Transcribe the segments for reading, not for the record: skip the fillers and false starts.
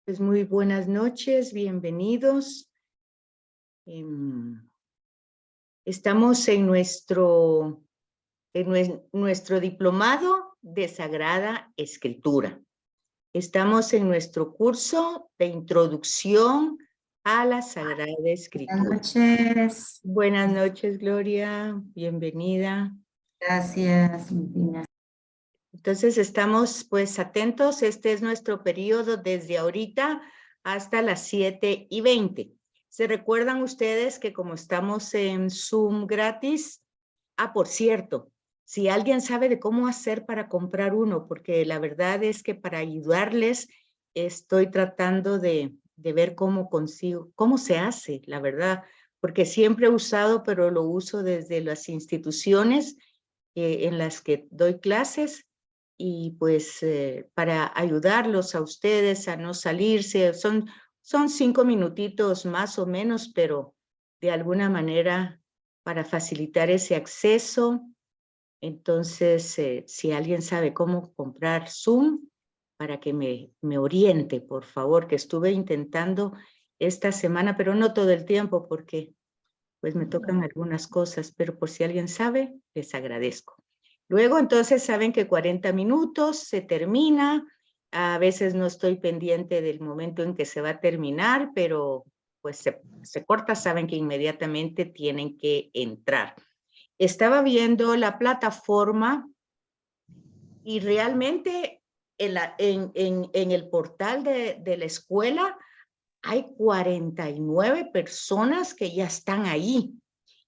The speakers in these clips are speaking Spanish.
Pues muy buenas noches, bienvenidos. Estamos en nuestro diplomado de Sagrada Escritura. Estamos en nuestro curso de introducción a la Sagrada Escritura. Buenas noches. Buenas noches, Gloria, bienvenida. Gracias, Dina. Entonces estamos pues atentos, este es nuestro periodo desde ahorita hasta las 7:20. ¿Se recuerdan ustedes que como estamos en Zoom gratis? Por cierto, si alguien sabe de cómo hacer para comprar uno, porque la verdad es que para ayudarles estoy tratando de ver cómo consigo, cómo se hace, la verdad, porque siempre he usado, pero lo uso desde las instituciones en las que doy clases y pues para ayudarlos a ustedes a no salirse, son 5 minutitos más o menos, pero de alguna manera para facilitar ese acceso. Entonces, si alguien sabe cómo comprar Zoom, para que me oriente, por favor, que estuve intentando esta semana, pero no todo el tiempo porque pues me tocan algunas cosas, pero por si alguien sabe, les agradezco. Luego, entonces, saben que 40 minutos se termina. A veces no estoy pendiente del momento en que se va a terminar, pero pues se corta, saben que inmediatamente tienen que entrar. Estaba viendo la plataforma y realmente en el portal de la escuela hay 49 personas que ya están ahí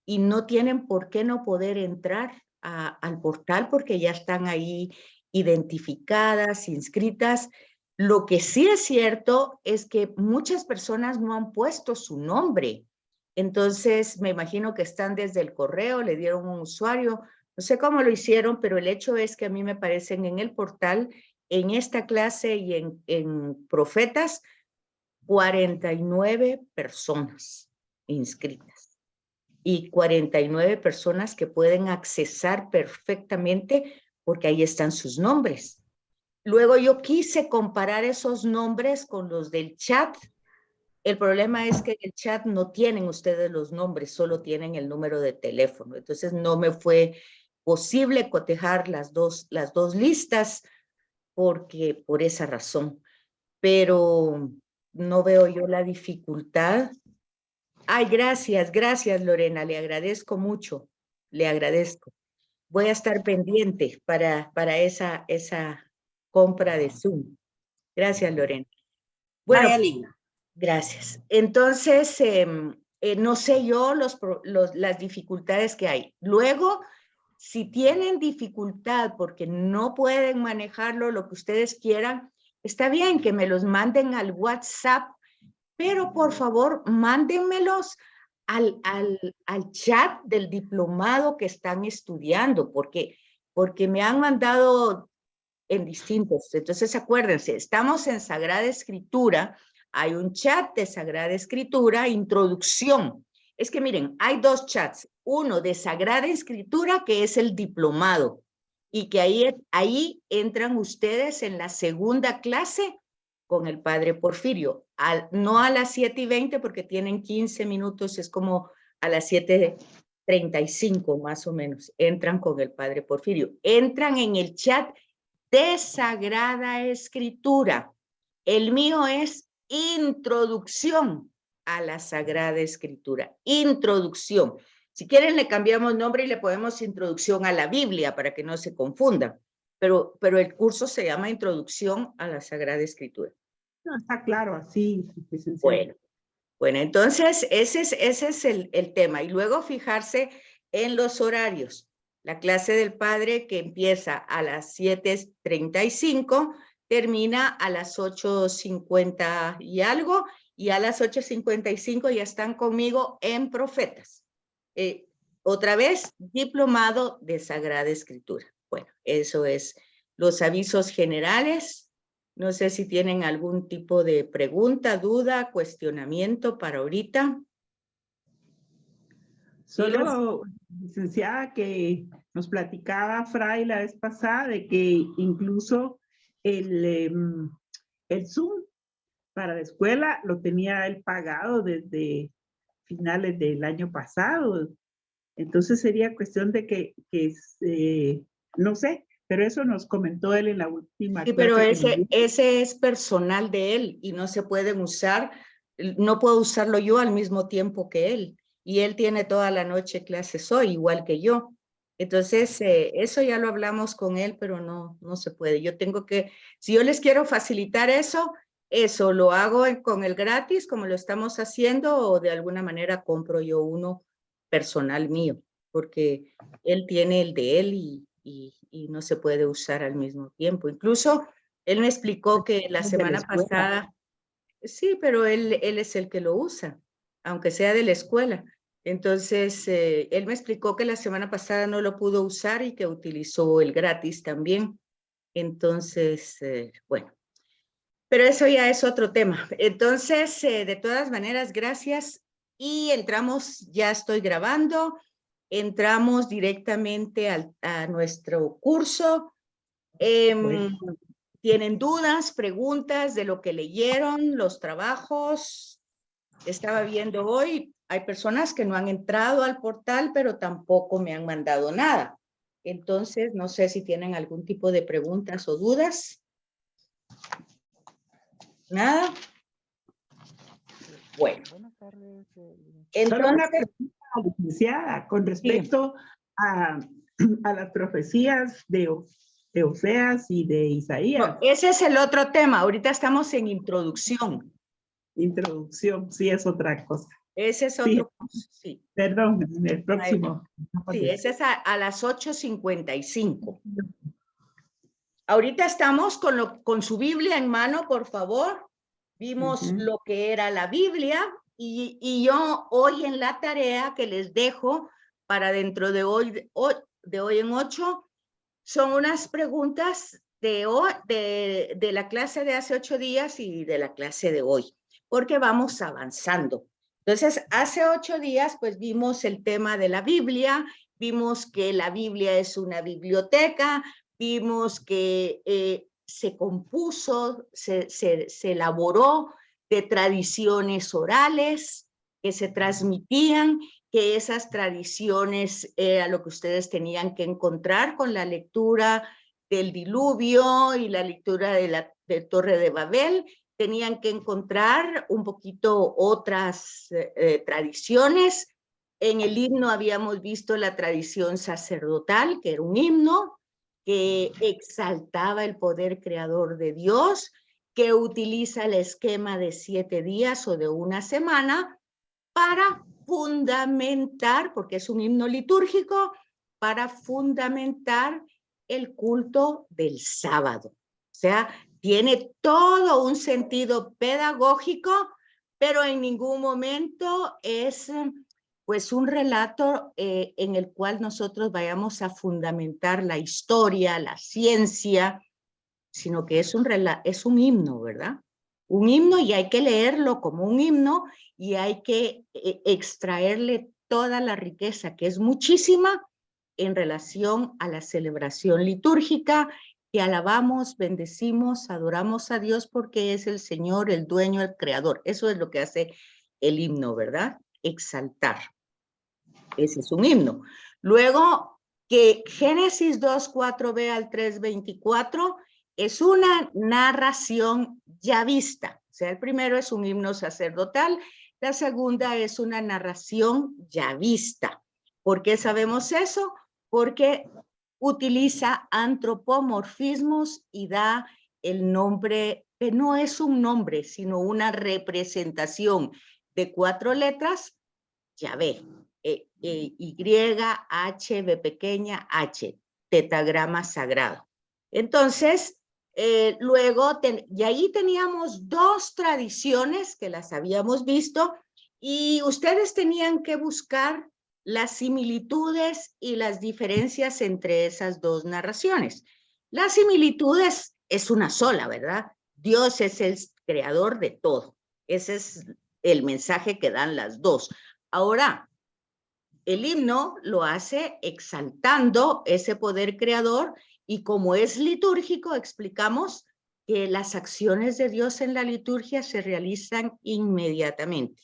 y no tienen por qué no poder entrar al portal porque ya están ahí identificadas, inscritas. Lo que sí es cierto es que muchas personas no han puesto su nombre. Entonces, me imagino que están desde el correo, le dieron un usuario, no sé cómo lo hicieron, pero el hecho es que a mí me parecen en el portal, en esta clase y en Profetas, 49 personas inscritas y 49 personas que pueden accesar perfectamente porque ahí están sus nombres. Luego yo quise comparar esos nombres con los del chat. El problema es que en el chat no tienen ustedes los nombres, solo tienen el número de teléfono. Entonces no me fue posible cotejar las dos listas porque por esa razón. Pero no veo yo la dificultad. Ay, gracias, Lorena, le agradezco mucho, le agradezco. Voy a estar pendiente para esa compra de Zoom. Gracias, Lorena. Bueno, Vaya, Lina. gracias. Entonces, no sé yo las dificultades que hay. Luego, si tienen dificultad porque no pueden manejarlo, lo que ustedes quieran, está bien que me los manden al WhatsApp, pero por favor, mándenmelos al chat del diplomado que están estudiando, porque me han mandado en distintos. Entonces, acuérdense, estamos en Sagrada Escritura, hay un chat de Sagrada Escritura, introducción. Es que miren, hay dos chats, uno de Sagrada Escritura, que es el diplomado, y que ahí entran ustedes en la segunda clase con el padre Porfirio, no a las 7:20 porque tienen 15 minutos, es como a las 7:35 más o menos, entran con el padre Porfirio, entran en el chat de Sagrada Escritura. El mío es introducción a la Sagrada Escritura, introducción. Si quieren le cambiamos nombre y le ponemos introducción a la Biblia para que no se confundan, pero el curso se llama Introducción a la Sagrada Escritura. No, está claro, así, Bueno, entonces ese es el tema. Y luego fijarse en los horarios. La clase del padre que empieza a las 7:35, termina a las 8:50 y algo, y a las 8:55 ya están conmigo en Profetas. Otra vez, diplomado de Sagrada Escritura. Bueno, eso es los avisos generales. No sé si tienen algún tipo de pregunta, duda, cuestionamiento para ahorita. Solo, licenciada, que nos platicaba Fray la vez pasada de que incluso el Zoom para la escuela lo tenía él pagado desde finales del año pasado. Entonces sería cuestión de que no sé, pero eso nos comentó él en la última Sí, pero clase que nos dio. ese es personal de él y no se pueden usar, no puedo usarlo yo al mismo tiempo que él. Y él tiene toda la noche clases hoy, igual que yo. Entonces, eso ya lo hablamos con él, pero no se puede. Yo tengo que, si yo les quiero facilitar eso lo hago con el gratis, como lo estamos haciendo, o de alguna manera compro yo uno personal mío, porque él tiene el de él y no se puede usar al mismo tiempo. Incluso él me explicó que la De la semana escuela. pasada, sí, pero él es el que lo usa, aunque sea de la escuela. Entonces, él me explicó que la semana pasada no lo pudo usar y que utilizó el gratis también. Entonces, bueno, pero eso ya es otro tema. Entonces, de todas maneras, gracias. Y entramos, ya estoy grabando, entramos directamente a nuestro curso. Bueno. ¿Tienen dudas, preguntas de lo que leyeron, los trabajos? Estaba viendo hoy, hay personas que no han entrado al portal, pero tampoco me han mandado nada. Entonces, no sé si tienen algún tipo de preguntas o dudas. ¿Nada? Bueno. Buenas tardes. Solo una Entonces, pregunta, licenciada, con respecto a las profecías de Oseas y de Isaías. no, ese es el otro tema. Ahorita estamos en introducción. Introducción, sí es otra cosa. Ese es Sí, otro curso, sí. perdón, en el próximo. Sí, ese es a las 8:55. Ahorita estamos con su Biblia en mano, por favor. Vimos lo que era la Biblia y yo hoy en la tarea que les dejo para dentro de hoy en 8, son unas preguntas de la clase de hace 8 días y de la clase de hoy, porque vamos avanzando. Entonces, hace 8 días, pues vimos el tema de la Biblia, vimos que la Biblia es una biblioteca, vimos que se compuso, se elaboró de tradiciones orales que se transmitían, que esas tradiciones era lo que ustedes tenían que encontrar con la lectura del diluvio y la lectura de Torre de Babel. Tenían que encontrar un poquito otras tradiciones. En el himno habíamos visto la tradición sacerdotal, que era un himno que exaltaba el poder creador de Dios, que utiliza el esquema de 7 días o de una semana para fundamentar, porque es un himno litúrgico, para fundamentar el culto del sábado. O sea, tiene todo un sentido pedagógico, pero en ningún momento es pues un relato en el cual nosotros vayamos a fundamentar la historia, la ciencia, sino que es un himno, ¿verdad? Un himno y hay que leerlo como un himno y hay que extraerle toda la riqueza, que es muchísima, en relación a la celebración litúrgica, que alabamos, bendecimos, adoramos a Dios porque es el Señor, el dueño, el creador. Eso es lo que hace el himno, ¿verdad? Exaltar. Ese es un himno. Luego, que Génesis 2:4b al 3:24 es una narración ya vista. O sea, el primero es un himno sacerdotal, la segunda es una narración ya vista. ¿Por qué sabemos eso? Porque utiliza antropomorfismos y da el nombre, que no es un nombre, sino una representación de 4 letras, Yahvé. Y, H, B pequeña, H, tetagrama sagrado. Entonces, luego, y ahí teníamos 2 tradiciones que las habíamos visto y ustedes tenían que buscar las similitudes y las diferencias entre esas 2 narraciones. Las similitudes es una sola, ¿verdad? Dios es el creador de todo. Ese es el mensaje que dan las 2. Ahora, el himno lo hace exaltando ese poder creador y como es litúrgico, explicamos, que las acciones de Dios en la liturgia se realizan inmediatamente.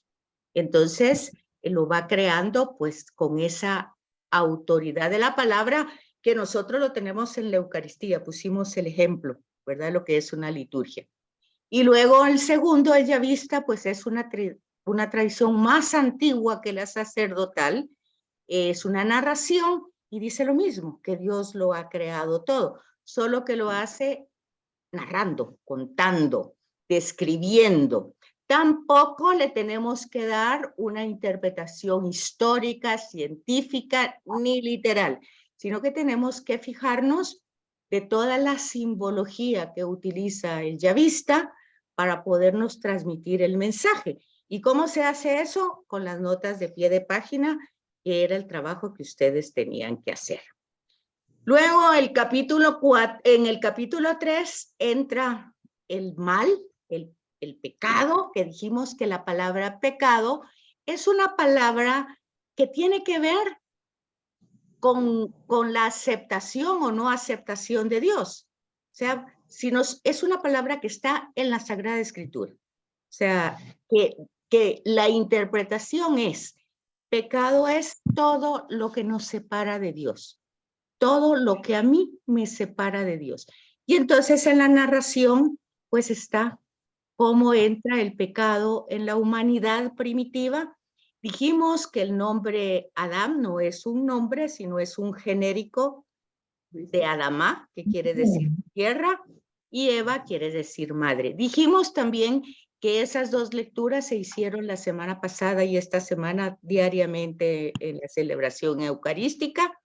Entonces, lo va creando pues con esa autoridad de la palabra que nosotros lo tenemos en la Eucaristía. Pusimos el ejemplo, ¿verdad? Lo que es una liturgia. Y luego el segundo, el yavista, pues es una tradición más antigua que la sacerdotal. Es una narración y dice lo mismo, que Dios lo ha creado todo, solo que lo hace narrando, contando, describiendo. Tampoco le tenemos que dar una interpretación histórica, científica, ni literal, sino que tenemos que fijarnos de toda la simbología que utiliza el yavista para podernos transmitir el mensaje. ¿Y cómo se hace eso? Con las notas de pie de página, que era el trabajo que ustedes tenían que hacer. Luego en el capítulo 3 entra el mal, el pecado, que dijimos que la palabra pecado es una palabra que tiene que ver con la aceptación o no aceptación de Dios. O sea, es una palabra que está en la Sagrada Escritura. O sea, que la interpretación es, pecado es todo lo que nos separa de Dios. Todo lo que a mí me separa de Dios. Y entonces en la narración, pues está cómo entra el pecado en la humanidad primitiva. Dijimos que el nombre Adán no es un nombre, sino es un genérico de Adamá, que quiere decir tierra, y Eva quiere decir madre. Dijimos también que esas dos lecturas se hicieron la semana pasada y esta semana diariamente en la celebración eucarística,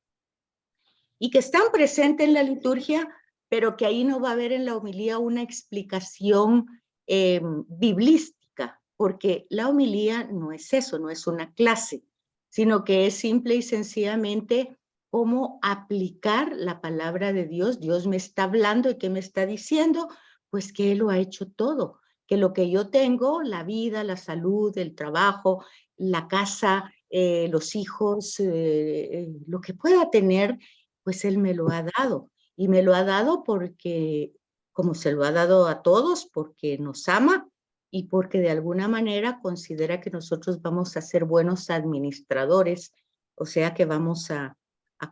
y que están presentes en la liturgia, pero que ahí no va a haber en la homilía una explicación biblística, porque la homilía no es eso, no es una clase, sino que es simple y sencillamente cómo aplicar la palabra de Dios. Dios me está hablando y ¿qué me está diciendo? Pues que Él lo ha hecho todo, que lo que yo tengo, la vida, la salud, el trabajo, la casa, los hijos, lo que pueda tener, pues Él me lo ha dado. Y me lo ha dado porque, como se lo ha dado a todos, porque nos ama y porque de alguna manera considera que nosotros vamos a ser buenos administradores, o sea que vamos a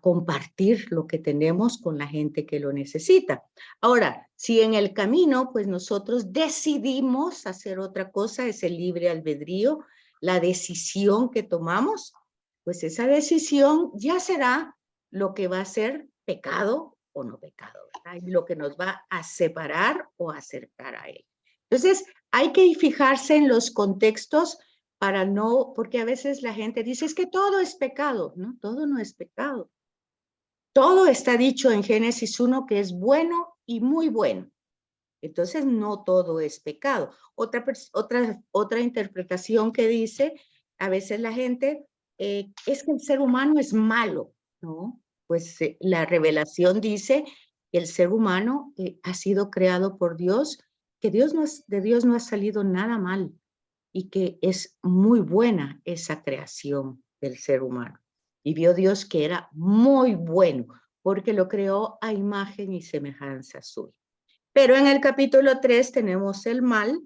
compartir lo que tenemos con la gente que lo necesita. Ahora, si en el camino, pues nosotros decidimos hacer otra cosa, es el libre albedrío, la decisión que tomamos, pues esa decisión ya será lo que va a ser pecado o no pecado, ¿verdad? Y lo que nos va a separar o acercar a Él. Entonces, hay que fijarse en los contextos para no, porque a veces la gente dice, es que todo es pecado. No, todo no es pecado. Todo está dicho en Génesis 1 que es bueno y muy bueno. Entonces, no todo es pecado. Otra interpretación que dice, a veces la gente, es que el ser humano es malo, ¿no? Pues la revelación dice que el ser humano ha sido creado por Dios, que de Dios no ha salido nada mal y que es muy buena esa creación del ser humano. Y vio Dios que era muy bueno, porque lo creó a imagen y semejanza suya. Pero en el capítulo 3 tenemos el mal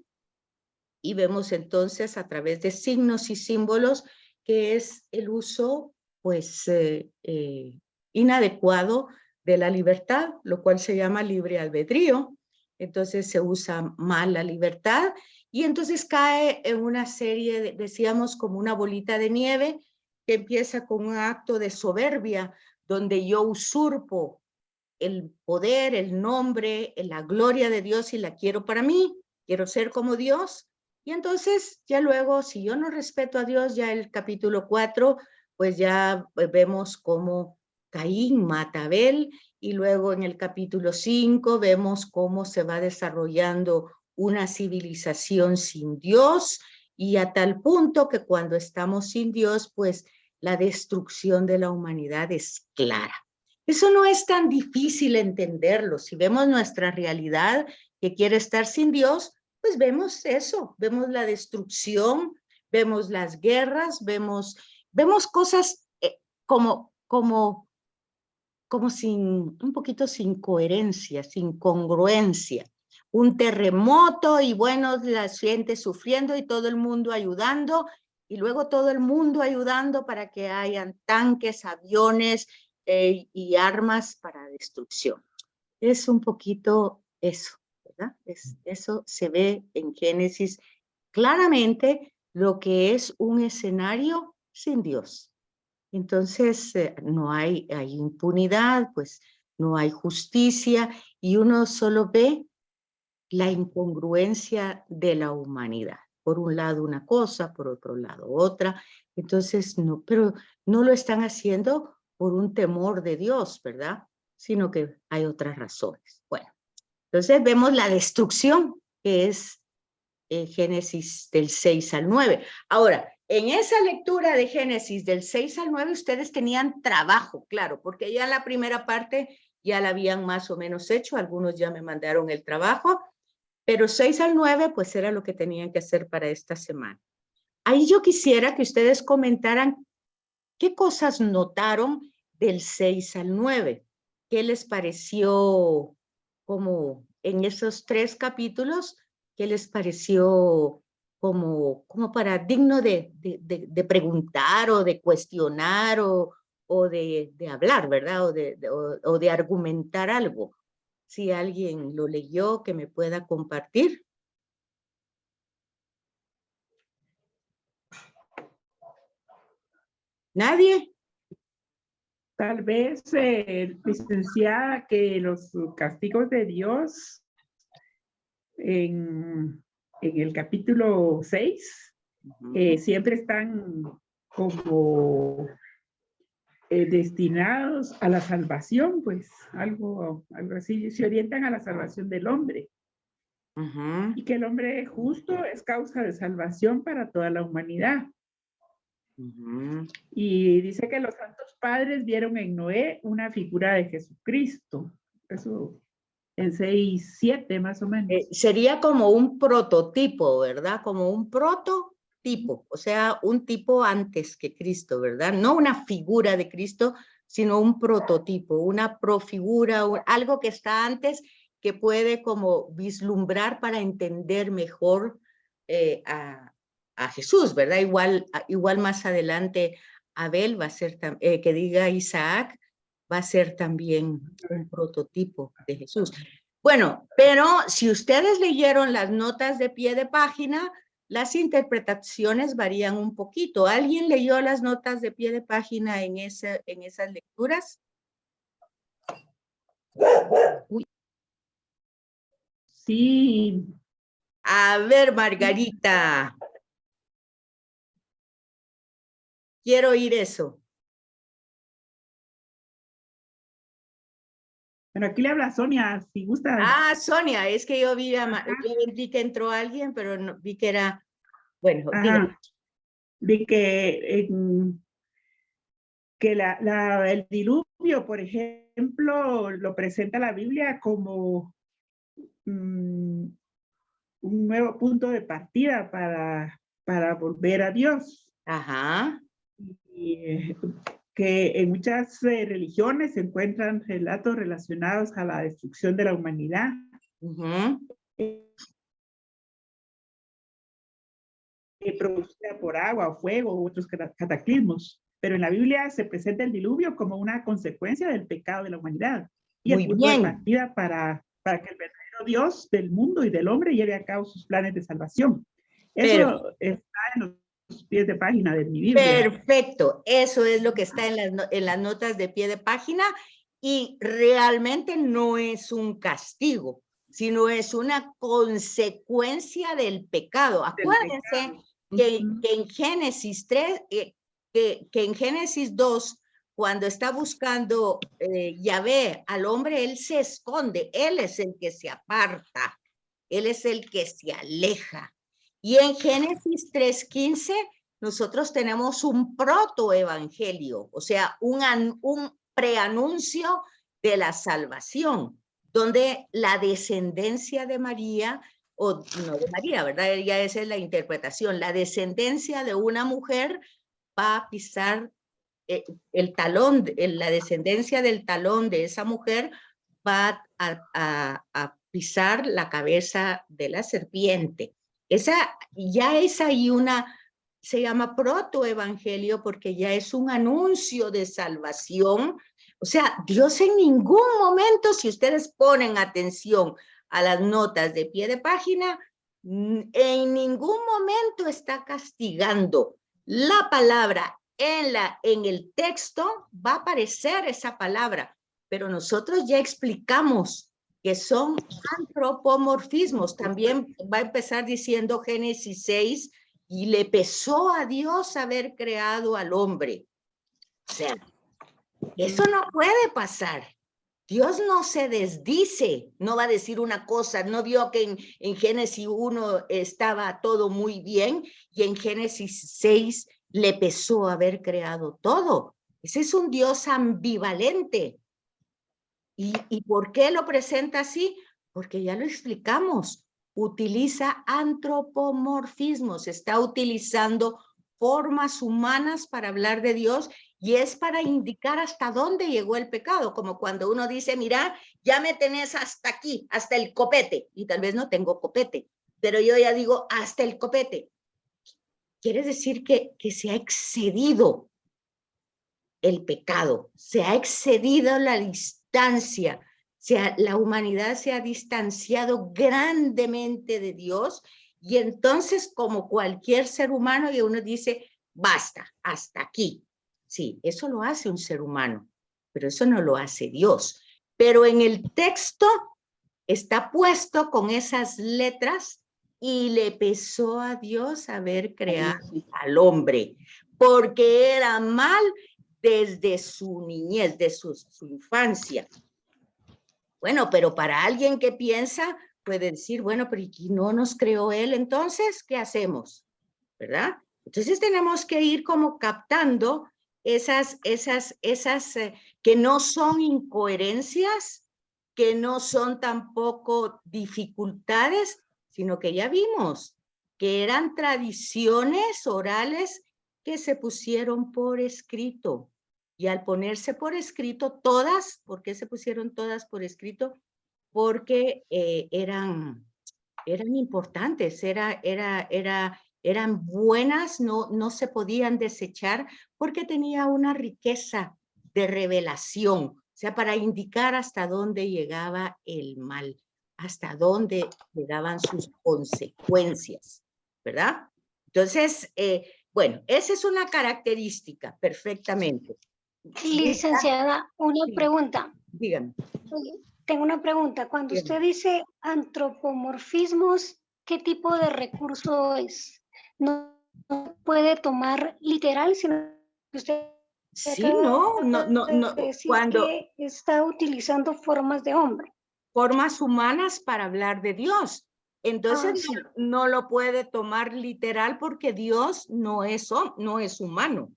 y vemos entonces a través de signos y símbolos que es el uso pues inadecuado de la libertad, lo cual se llama libre albedrío. Entonces se usa mal la libertad y entonces cae en una serie, decíamos, como una bolita de nieve que empieza con un acto de soberbia donde yo usurpo el poder, el nombre, la gloria de Dios y la quiero para mí, quiero ser como Dios. Y entonces ya luego, si yo no respeto a Dios, ya el capítulo 4, pues ya vemos cómo Caín mata a Abel y luego en el capítulo 5 vemos cómo se va desarrollando una civilización sin Dios y a tal punto que cuando estamos sin Dios, pues la destrucción de la humanidad es clara. Eso no es tan difícil entenderlo. Si vemos nuestra realidad que quiere estar sin Dios, pues vemos eso, vemos la destrucción, vemos las guerras, vemos cosas como sin, un poquito sin coherencia, sin congruencia. un terremoto y bueno, la gente sufriendo y todo el mundo ayudando, y luego todo el mundo ayudando para que hayan tanques, aviones y armas para destrucción. Es un poquito eso, ¿verdad? Eso se ve en Génesis claramente, lo que es un escenario sin Dios. Entonces, no hay impunidad, pues no hay justicia, y uno solo ve la incongruencia de la humanidad. Por un lado una cosa, por otro lado otra. Entonces, no, pero no lo están haciendo por un temor de Dios, ¿verdad? Sino que hay otras razones. Bueno, entonces vemos la destrucción, que es Génesis del 6 al 9. Ahora, en esa lectura de Génesis del 6 al 9, ustedes tenían trabajo, claro, porque ya la primera parte ya la habían más o menos hecho, algunos ya me mandaron el trabajo, pero 6 al 9, pues era lo que tenían que hacer para esta semana. Ahí yo quisiera que ustedes comentaran qué cosas notaron del 6 al 9. ¿Qué les pareció como en esos 3 capítulos? ¿Qué les pareció como para digno de preguntar o de cuestionar o de hablar, ¿verdad? O de argumentar algo. Si alguien lo leyó, que me pueda compartir. ¿Nadie? Tal vez, licenciada, que los castigos de Dios en el capítulo 6 siempre están como destinados a la salvación, pues algo así, se orientan a la salvación del hombre. Y que el hombre justo es causa de salvación para toda la humanidad. Y dice que los santos padres vieron en Noé una figura de Jesucristo. Eso en 6:7 más o menos. Sería como un prototipo, ¿verdad? Como un prototipo, o sea, un tipo antes que Cristo, ¿verdad? No una figura de Cristo, sino un prototipo, una profigura, algo que está antes que puede como vislumbrar para entender mejor a Jesús, ¿verdad? Igual más adelante Abel va a ser, que diga Isaac, va a ser también un prototipo de Jesús. Bueno, pero si ustedes leyeron las notas de pie de página, las interpretaciones varían un poquito. ¿Alguien leyó las notas de pie de página en esas lecturas? Uy. Sí. A ver, Margarita. Quiero oír eso. Bueno, aquí le habla Sonia, si gusta. Ah, Sonia, es que yo vi que entró alguien, pero no, vi que era, bueno, dígame. Vi que el diluvio, por ejemplo, lo presenta la Biblia como un nuevo punto de partida para volver a Dios. Ajá. Y que en muchas religiones se encuentran relatos relacionados a la destrucción de la humanidad. Producida por agua o fuego u otros cataclismos. Pero en la Biblia se presenta el diluvio como una consecuencia del pecado de la humanidad y el punto de partida para que el verdadero Dios del mundo y del hombre lleve a cabo sus planes de salvación. Eso está en los pies de página de mi Biblia. Perfecto, eso es lo que está en las notas de pie de página y realmente no es un castigo, sino es una consecuencia del pecado. Acuérdense que en Génesis 3, que en Génesis 2, cuando está buscando Yahvé al hombre, él se esconde, él es el que se aparta, él es el que se aleja. Y en Génesis 3:15, nosotros tenemos un protoevangelio, o sea, un preanuncio de la salvación, donde la descendencia de María, o no de María, ¿verdad? Ya esa es la interpretación, la descendencia de una mujer va a pisar el talón, la descendencia del talón de esa mujer va a pisar la cabeza de la serpiente. Ya es ahí se llama protoevangelio porque ya es un anuncio de salvación. O sea, Dios en ningún momento, si ustedes ponen atención a las notas de pie de página, en ningún momento está castigando. La palabra en el texto va a aparecer esa palabra, pero nosotros ya explicamos que son antropomorfismos. También va a empezar diciendo Génesis 6, y le pesó a Dios haber creado al hombre. O sea, eso no puede pasar. Dios no se desdice, no va a decir una cosa, no vio que en Génesis 1 estaba todo muy bien y en Génesis 6 le pesó haber creado todo. Ese es un Dios ambivalente. ¿Y por qué lo presenta así? Porque ya lo explicamos. Utiliza antropomorfismos, está utilizando formas humanas para hablar de Dios y es para indicar hasta dónde llegó el pecado, como cuando uno dice, mira, ya me tenés hasta aquí, hasta el copete, y tal vez no tengo copete, pero yo ya digo hasta el copete. Quiere decir que se ha excedido el pecado, se ha excedido la distancia, la humanidad se ha distanciado grandemente de Dios y entonces como cualquier ser humano y uno dice, basta, hasta aquí. Sí, eso lo hace un ser humano, pero eso no lo hace Dios. Pero en el texto está puesto con esas letras y le pesó a Dios haber creado al hombre, porque era mal desde su niñez, de su infancia. Bueno, pero para alguien que piensa, puede decir, bueno, pero ¿y no nos creó él? Entonces, ¿qué hacemos? ¿Verdad? Entonces tenemos que ir como captando esas que no son incoherencias, que no son tampoco dificultades, sino que ya vimos que eran tradiciones orales que se pusieron por escrito. Y al ponerse por escrito todas, ¿por qué se pusieron todas por escrito? Porque eran importantes, eran buenas, no se podían desechar porque tenía una riqueza de revelación, o sea, para indicar hasta dónde llegaba el mal, hasta dónde llegaban sus consecuencias, ¿verdad? Entonces, bueno, esa es una característica, perfectamente. Licenciada, una Sí. pregunta. Dígame. Tengo una pregunta. Cuando Dígame. usted dice antropomorfismos, ¿qué tipo de recurso es? No puede tomar literal, sino que usted Sí, no, decir cuando que está utilizando formas de hombre. formas humanas para hablar de Dios. Entonces sí. no lo puede tomar literal porque Dios no es humano.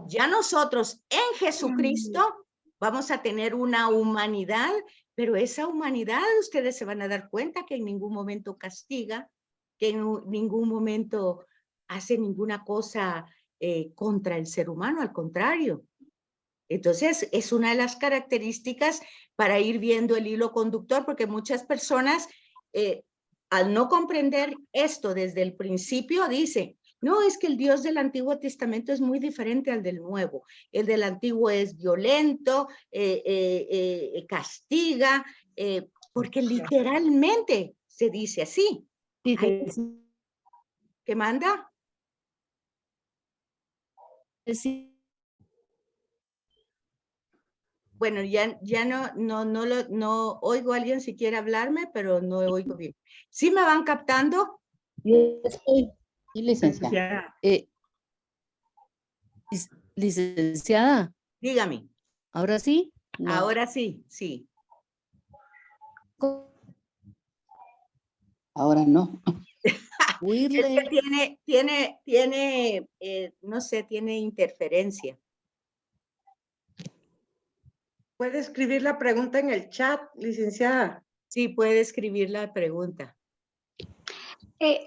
Ya nosotros en Jesucristo vamos a tener una humanidad, pero esa humanidad ustedes se van a dar cuenta que en ningún momento castiga, que en ningún momento hace ninguna cosa contra el ser humano, al contrario. Entonces, es una de las características para ir viendo el hilo conductor, porque muchas personas, al no comprender esto desde el principio, dicen, no, es que el Dios del Antiguo Testamento es muy diferente al del Nuevo. El del Antiguo es violento, castiga, porque literalmente se dice así. ¿Qué manda? Sí. Bueno, ya no oigo a alguien si quiere hablarme, pero no oigo bien. ¿Sí me van captando? Yo estoy, licenciada. Licenciada. Dígame. ¿Ahora sí? No. Ahora sí, sí. Ahora no. Es que tiene, no sé, tiene interferencia. ¿Puede escribir la pregunta en el chat, licenciada? Sí, puede escribir la pregunta.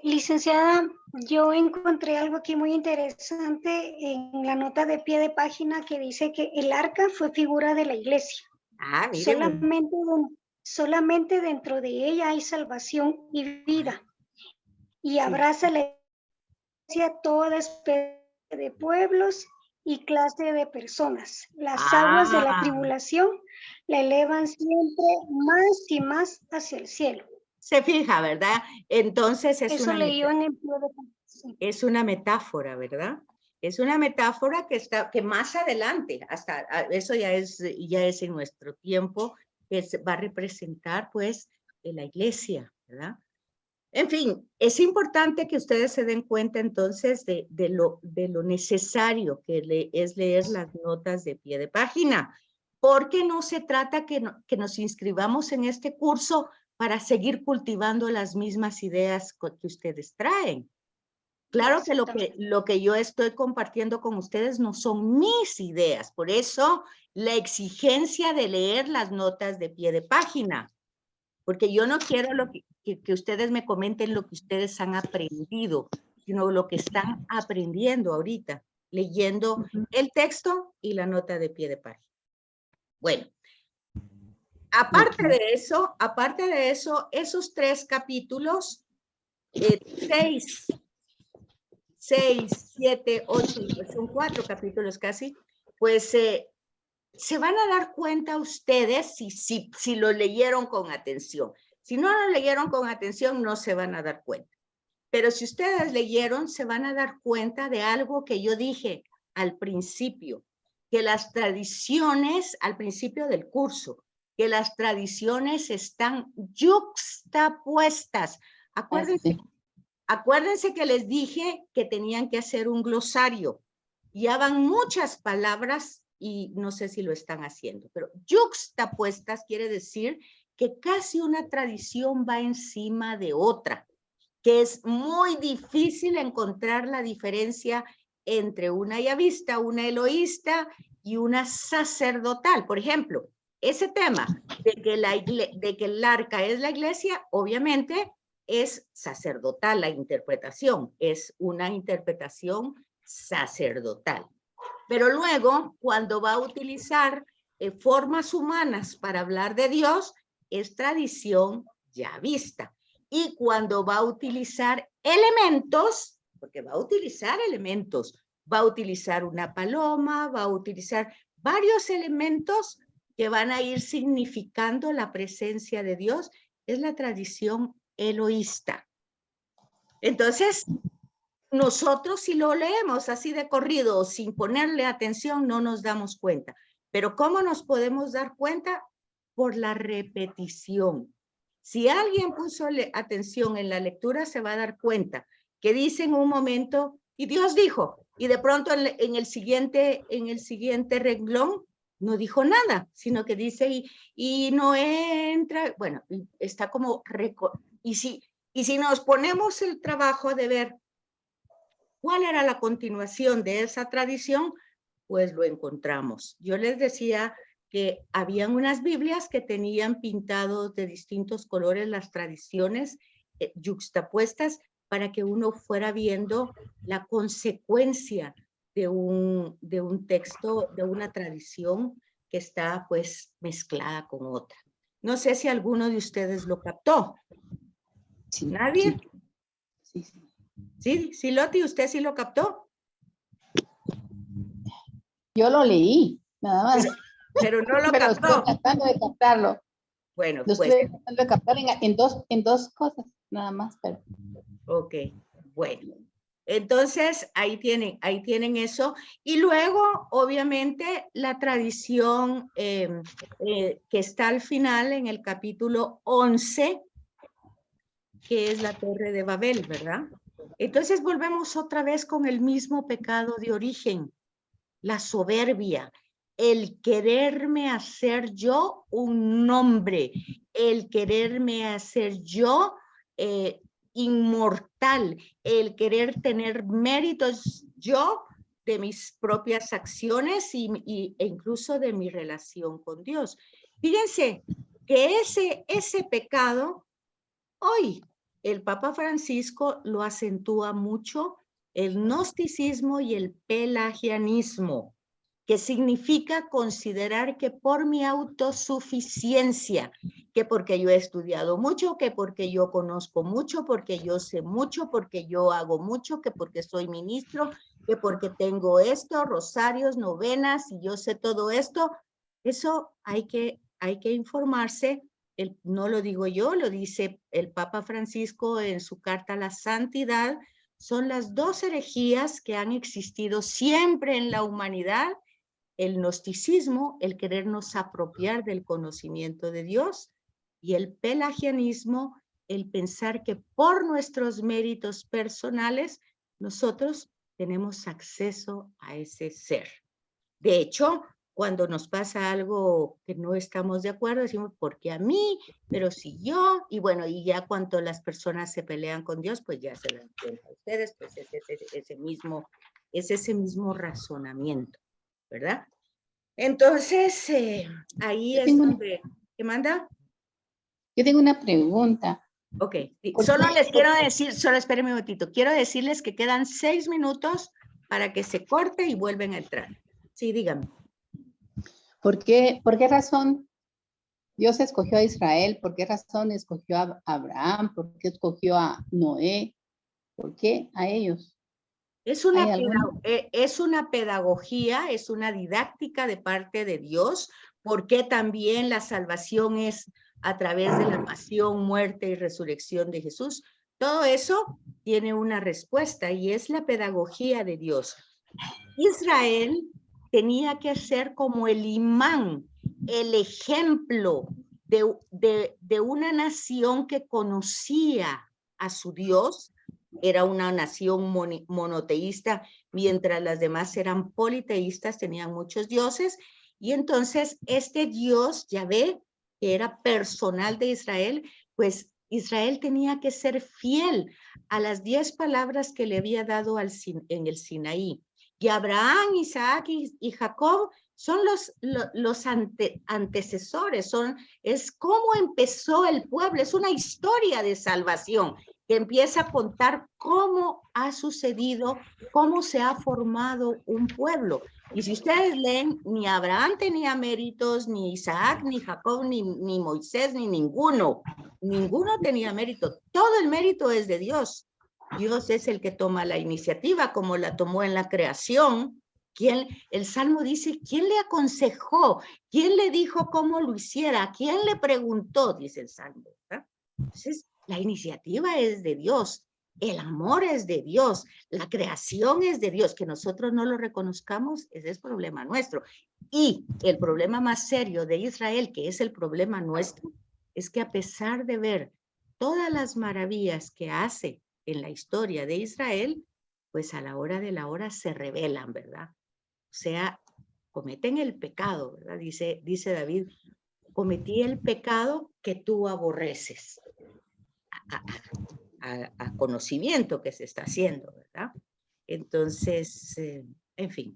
Licenciada, yo encontré algo aquí muy interesante en la nota de pie de página que dice que el arca fue figura de la iglesia. Ah, mire. Solamente dentro de ella hay salvación y vida. Y abraza la iglesia toda especie de pueblos y clase de personas. Las aguas de la tribulación la elevan siempre más y más hacia el cielo. Se fija, ¿verdad? Entonces Eso leí yo en el pie de página. es una metáfora, ¿verdad? Es una metáfora que más adelante, hasta eso ya es en nuestro tiempo, que va a representar pues la iglesia, ¿verdad? En fin, es importante que ustedes se den cuenta entonces de lo necesario que es leer las notas de pie de página, porque no se trata que nos inscribamos en este curso para seguir cultivando las mismas ideas que ustedes traen. Claro que lo que yo estoy compartiendo con ustedes no son mis ideas, por eso la exigencia de leer las notas de pie de página, porque yo no quiero que ustedes me comenten lo que ustedes han aprendido, sino lo que están aprendiendo ahorita, leyendo el texto y la nota de pie de página. Bueno, aparte de eso, esos 3 capítulos, 6, 7, 8, son 4 capítulos casi, pues se van a dar cuenta ustedes si lo leyeron con atención. Si no lo leyeron con atención, no se van a dar cuenta. Pero si ustedes leyeron, se van a dar cuenta de algo que yo dije al principio, que las tradiciones, al principio del curso, que las tradiciones están yuxtapuestas. Acuérdense que les dije que tenían que hacer un glosario. Ya van muchas palabras y no sé si lo están haciendo, pero yuxtapuestas quiere decir que casi una tradición va encima de otra, que es muy difícil encontrar la diferencia entre una yavista, una eloísta y una sacerdotal. Por ejemplo, ese tema de que el arca es la iglesia, obviamente es sacerdotal la interpretación, es una interpretación sacerdotal. Pero luego, cuando va a utilizar formas humanas para hablar de Dios, es tradición yavista. Y cuando va a utilizar elementos, porque va a utilizar elementos, va a utilizar una paloma, va a utilizar varios elementos que van a ir significando la presencia de Dios, es la tradición eloísta. Entonces, nosotros si lo leemos así de corrido, sin ponerle atención, no nos damos cuenta. Pero ¿cómo nos podemos dar cuenta? Por la repetición. Si alguien puso atención en la lectura, se va a dar cuenta que dice en un momento, y Dios dijo, y de pronto en el siguiente renglón no dijo nada, sino que dice, y no entra, bueno, está como, y si nos ponemos el trabajo de ver cuál era la continuación de esa tradición, pues lo encontramos. Yo les decía que habían unas Biblias que tenían pintados de distintos colores las tradiciones yuxtapuestas para que uno fuera viendo la consecuencia de un texto, de una tradición que está pues mezclada con otra. No sé si alguno de ustedes lo captó. Sí, ¿Nadie? Sí. Sí, Loti, ¿usted sí lo captó? Yo lo leí, nada más. Pero no lo Pero captó. estoy tratando de captarlo. Bueno, Lo pues. estoy tratando de captar en dos cosas, nada más. Pero... Ok, bueno. Entonces, ahí tienen eso. Y luego, obviamente, la tradición que está al final en el capítulo 11, que es la Torre de Babel, ¿verdad? Entonces, volvemos otra vez con el mismo pecado de origen, la soberbia, el quererme hacer yo un nombre, el quererme hacer yo inmortal, el querer tener méritos yo de mis propias acciones e incluso de mi relación con Dios. Fíjense que ese pecado, hoy el Papa Francisco lo acentúa mucho, el gnosticismo y el pelagianismo. que significa considerar que por mi autosuficiencia, que porque yo he estudiado mucho, que porque yo conozco mucho, porque yo sé mucho, porque yo hago mucho, que porque soy ministro, que porque tengo esto, rosarios, novenas, y yo sé todo esto, eso hay que informarse. No lo digo yo, lo dice el Papa Francisco en su carta a la santidad. Son las dos herejías que han existido siempre en la humanidad: el gnosticismo, el querernos apropiar del conocimiento de Dios, y el pelagianismo, el pensar que por nuestros méritos personales nosotros tenemos acceso a ese ser. De hecho, cuando nos pasa algo que no estamos de acuerdo, decimos, ¿por qué a mí? Pero si yo, y bueno, y ya cuando las personas se pelean con Dios, pues ya se dan cuenta ustedes, pues es ese mismo razonamiento, ¿verdad? Entonces, ahí Yo es tengo donde... ¿Qué manda? Yo tengo una pregunta. Ok, ¿Por solo qué? les quiero decir, solo espérenme un momentito, quiero decirles que quedan 6 minutos para que se corte y vuelven a entrar. Sí, díganme. ¿Por qué razón Dios escogió a Israel? ¿Por qué razón escogió a Abraham? ¿Por qué escogió a Noé? ¿Por qué a ellos? Es ¿Hay una, alguna? es una pedagogía, es una didáctica de parte de Dios, porque también la salvación es a través de la pasión, muerte y resurrección de Jesús. Todo eso tiene una respuesta y es la pedagogía de Dios. Israel tenía que ser como el imán, el ejemplo de una nación que conocía a su Dios. Era una nación monoteísta, mientras las demás eran politeístas, tenían muchos dioses. Y entonces este Dios, Yahvé, que era personal de Israel, pues Israel tenía que ser fiel a las 10 palabras que le había dado en el Sinaí. Y Abraham, Isaac y Jacob son los antecesores, es cómo empezó el pueblo, es una historia de salvación que empieza a contar cómo ha sucedido, cómo se ha formado un pueblo. Y si ustedes leen, ni Abraham tenía méritos, ni Isaac, ni Jacob, ni Moisés, ni ninguno tenía mérito. Todo el mérito es de Dios. Dios es el que toma la iniciativa, como la tomó en la creación. El Salmo dice, ¿quién le aconsejó? ¿Quién le dijo cómo lo hiciera? ¿Quién le preguntó? Dice el Salmo, ¿verdad? Entonces, la iniciativa es de Dios, el amor es de Dios, la creación es de Dios. Que nosotros no lo reconozcamos, ese es problema nuestro. Y el problema más serio de Israel, que es el problema nuestro, es que a pesar de ver todas las maravillas que hace en la historia de Israel, pues a la hora de la hora se rebelan, ¿verdad? O sea, cometen el pecado, ¿verdad? Dice David, cometí el pecado que tú aborreces. A conocimiento que se está haciendo, ¿verdad? Entonces, en fin.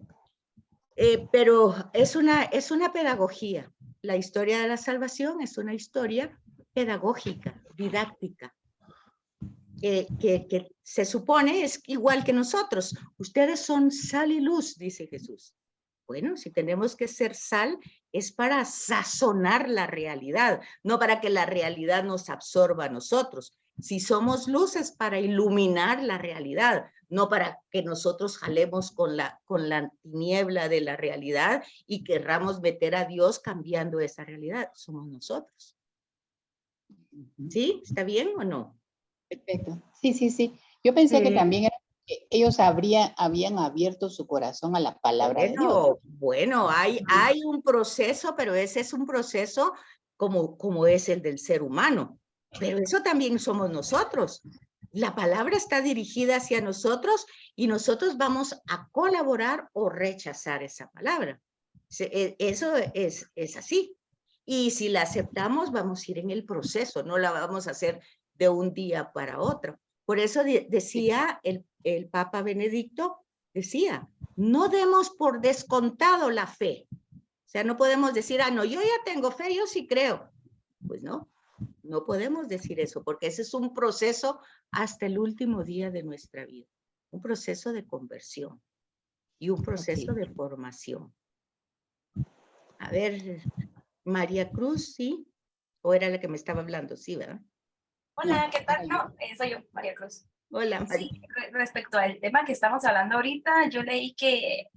Pero es una pedagogía. La historia de la salvación es una historia pedagógica, didáctica, que se supone es igual que nosotros. Ustedes son sal y luz, dice Jesús. Bueno, si tenemos que ser sal, es para sazonar la realidad, no para que la realidad nos absorba a nosotros. Si somos luces, para iluminar la realidad, no para que nosotros jalemos con la tiniebla de la realidad y querramos meter a Dios cambiando esa realidad. Somos nosotros. ¿Sí? ¿Está bien o no? Perfecto. Sí. Yo pensé que también era que ellos habían abierto su corazón a la palabra de Dios. Bueno, hay un proceso, pero ese es un proceso como es el del ser humano. Pero eso también somos nosotros. La palabra está dirigida hacia nosotros y nosotros vamos a colaborar o rechazar esa palabra. Eso es así. Y si la aceptamos, vamos a ir en el proceso, no la vamos a hacer de un día para otro. Por eso decía el Papa Benedicto, decía, no demos por descontado la fe. O sea, no podemos decir, no, yo ya tengo fe, yo sí creo. Pues no podemos decir eso, porque ese es un proceso hasta el último día de nuestra vida. Un proceso de conversión y un proceso de formación. A ver, María Cruz, ¿sí? ¿O era la que me estaba hablando? Sí, ¿verdad? Hola, ¿qué tal? No, soy yo, María Cruz. Hola, María. Sí, respecto al tema que estamos hablando ahorita, yo leí que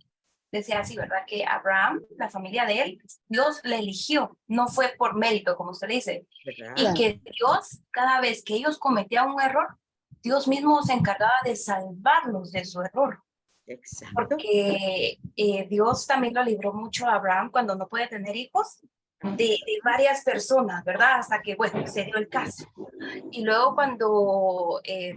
decía así, ¿verdad? Que Abraham, la familia de él, Dios le eligió, no fue por mérito, como usted dice. ¿Verdad? Y que Dios, cada vez que ellos cometían un error, Dios mismo se encargaba de salvarlos de su error. Exacto. Porque Dios también lo libró mucho a Abraham cuando no puede tener hijos de varias personas, ¿verdad? Hasta que, bueno, se dio el caso. Y luego cuando, el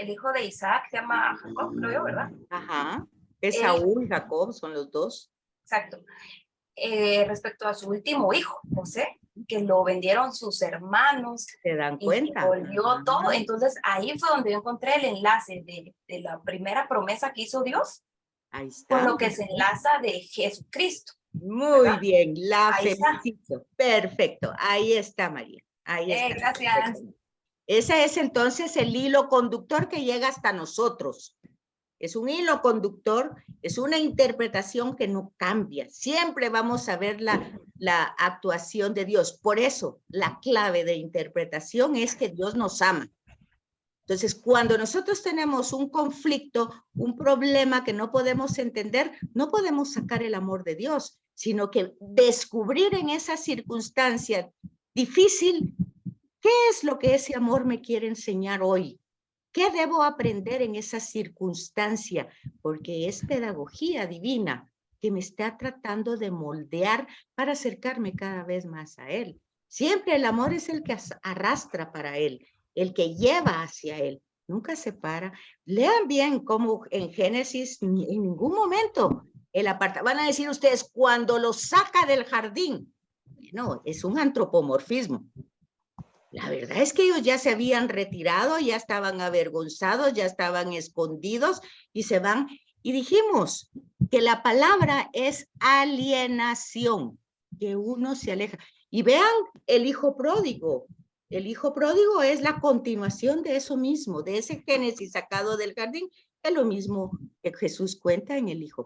hijo de Isaac se llama Jacob, creo yo, ¿verdad? Ajá. Esaú y Jacob son los dos. Exacto. Respecto a su último hijo, José, que lo vendieron sus hermanos. ¿Se dan Y cuenta? volvió Ajá. todo. Entonces ahí fue donde yo encontré el enlace de la primera promesa que hizo Dios Ahí está. con lo que se enlaza de Jesucristo. Muy ¿verdad? bien, la Ahí está. felicito. Perfecto, ahí está, María. Ahí está. Gracias. Ese es entonces el hilo conductor que llega hasta nosotros. Es un hilo conductor, es una interpretación que no cambia. Siempre vamos a ver la actuación de Dios. Por eso, la clave de interpretación es que Dios nos ama. Entonces, cuando nosotros tenemos un conflicto, un problema que no podemos entender, no podemos sacar el amor de Dios, sino que descubrir en esa circunstancia difícil, ¿qué es lo que ese amor me quiere enseñar hoy? ¿Qué debo aprender en esa circunstancia? Porque es pedagogía divina que me está tratando de moldear para acercarme cada vez más a Él. Siempre el amor es el que arrastra para Él, el que lleva hacia Él, nunca se para. Lean bien cómo en Génesis en ningún momento el aparta. Van a decir ustedes, cuando lo saca del jardín, no, es un antropomorfismo. La verdad es que ellos ya se habían retirado, ya estaban avergonzados, ya estaban escondidos y se van. Y dijimos que la palabra es alienación, que uno se aleja. Y vean el hijo pródigo. El hijo pródigo es la continuación de eso mismo, de ese Génesis sacado del jardín, es lo mismo que Jesús cuenta en el hijo pródigo.